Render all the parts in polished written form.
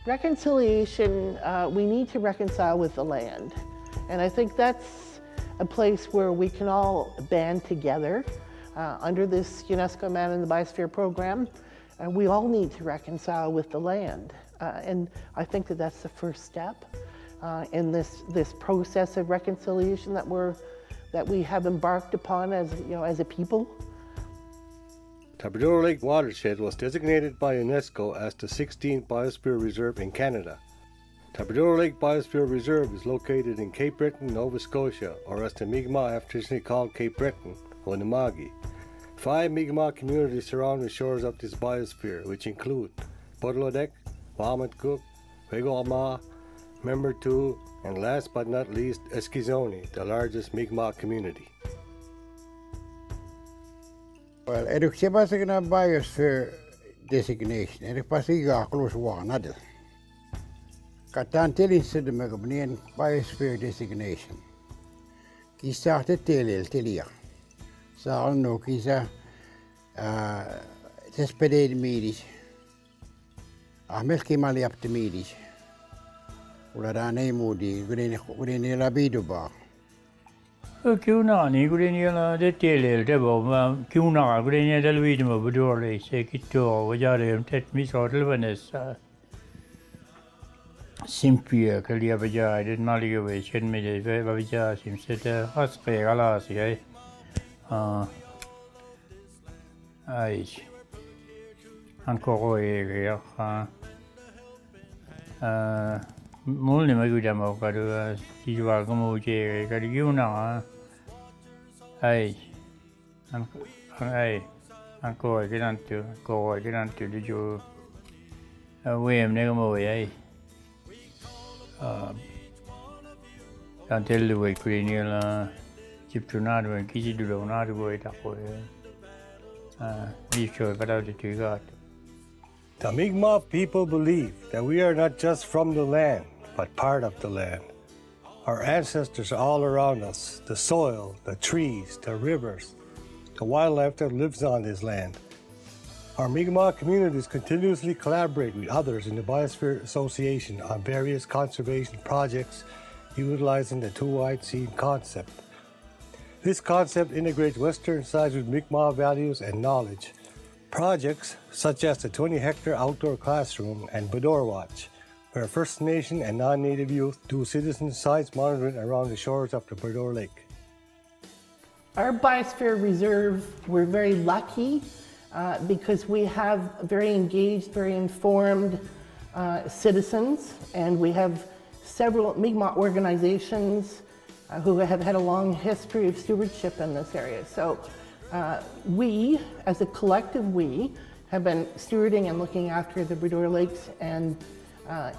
Reconciliation, we need to reconcile with the land. And I think that's a place where we can all band together under this UNESCO Man in the Biosphere program. We all need to reconcile with the land. And I think that that's the first step in this process of reconciliation that we have embarked upon as a people. The Breton Lake watershed was designated by UNESCO as the 16th Biosphere Reserve in Canada. The Breton Lake Biosphere Reserve is located in Cape Breton, Nova Scotia, or as the Mi'kmaq have traditionally called Cape Breton, or Namagi. 5 Mi'kmaq communities surround the shores of this biosphere, which include Podlodek, Wamatcook, Wegorma, Membertou, and last but not least, Eskizoni, the largest Mi'kmaq community. Well, eduksia pasakina biosphere designation. Eduk pasiga close one adil. Katan telin sedeme kabnian biosphere designation. Kisa te telel telia. Sa no kisa tespeded midis. Ahmel kimali up to midis. Ularane mudi gudeni labido ba. क्यों ना नहीं कुछ नहीं ना देते ले ते बाबा क्यों ना कुछ नहीं दलवीड में बड़ोर ले से कितो वजारे हम टेट मिस होटल बनेसा सिंपल कलिया बजाय det नाली के वे चेन में जे वे बजा सिंपल ते हस पे गला सी है आई हमको कोई गया मूल ने मगर जब मौका चीज़ को मुझे कर क्यों ना ai ancora che tanto di giù we ne come ai tanto we qui nella cipcionato e chi si donato voi da poi dice però di tu. The Mi'kmaq people believe that we are not just from the land, but part of the land. Our ancestors are all around us, the soil, the trees, the rivers, the wildlife that lives on this land. Our Mi'kmaq communities continuously collaborate with others in the Biosphere Association on various conservation projects utilizing the two-wide scene concept. This concept integrates Western science with Mi'kmaq values and knowledge. Projects such as the 20-hectare outdoor classroom and Bador Watch, where First Nation and non-Native youth do citizen science monitoring around the shores of the Bador Lake. Our Biosphere Reserve, we're very lucky because we have very engaged, very informed citizens, and we have several Mi'kmaq organizations who have had a long history of stewardship in this area. So we, as a collective have been stewarding and looking after the Bador Lakes and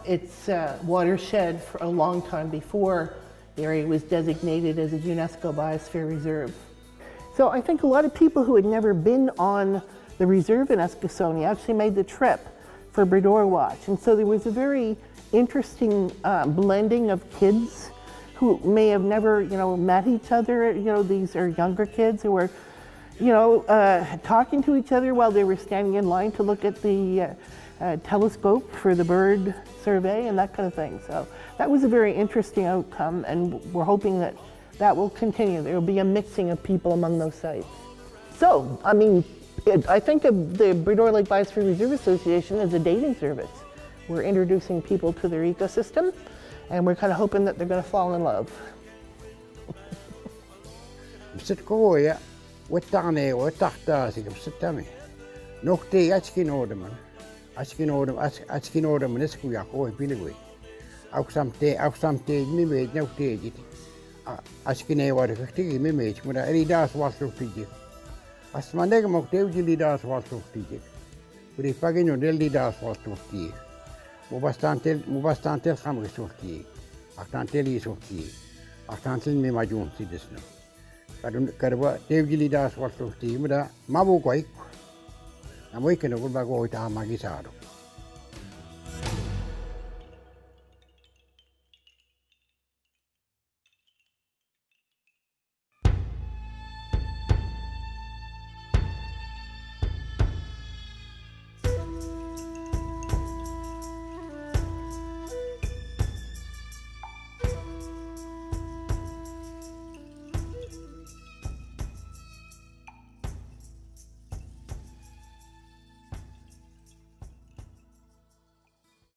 its watershed for a long time before the area was designated as a UNESCO Biosphere Reserve. So I think a lot of people who had never been on the reserve in Eskizoni actually made the trip for Bador Watch. And so there was a very interesting blending of kids who may have never, met each other. These are younger kids who were, talking to each other while they were standing in line to look at the telescope for the bird survey and that kind of thing. So that was a very interesting outcome, and we're hoping that that will continue. There will be a mixing of people among those sites. So, I think of the Bador Lake Biosphere Reserve Association as a dating service. We're introducing people to their ecosystem, and we're kind of hoping that they're going to fall in love. Askinodem nesku yakoi pinigui. Auxamte mimage nokte. Askine war fikti mimage mura elidas wasu fiji. Asmaneg mokte lidas wasu fiji. Puri pagino del lidas wasu fiji. Mubastante khamri sufti. Aktanteli sufti. Aktantel me majun sidesno. Karwa lidas wasu fiji mura mabu kwaik. Amoy que no vuelva a goita magisaro.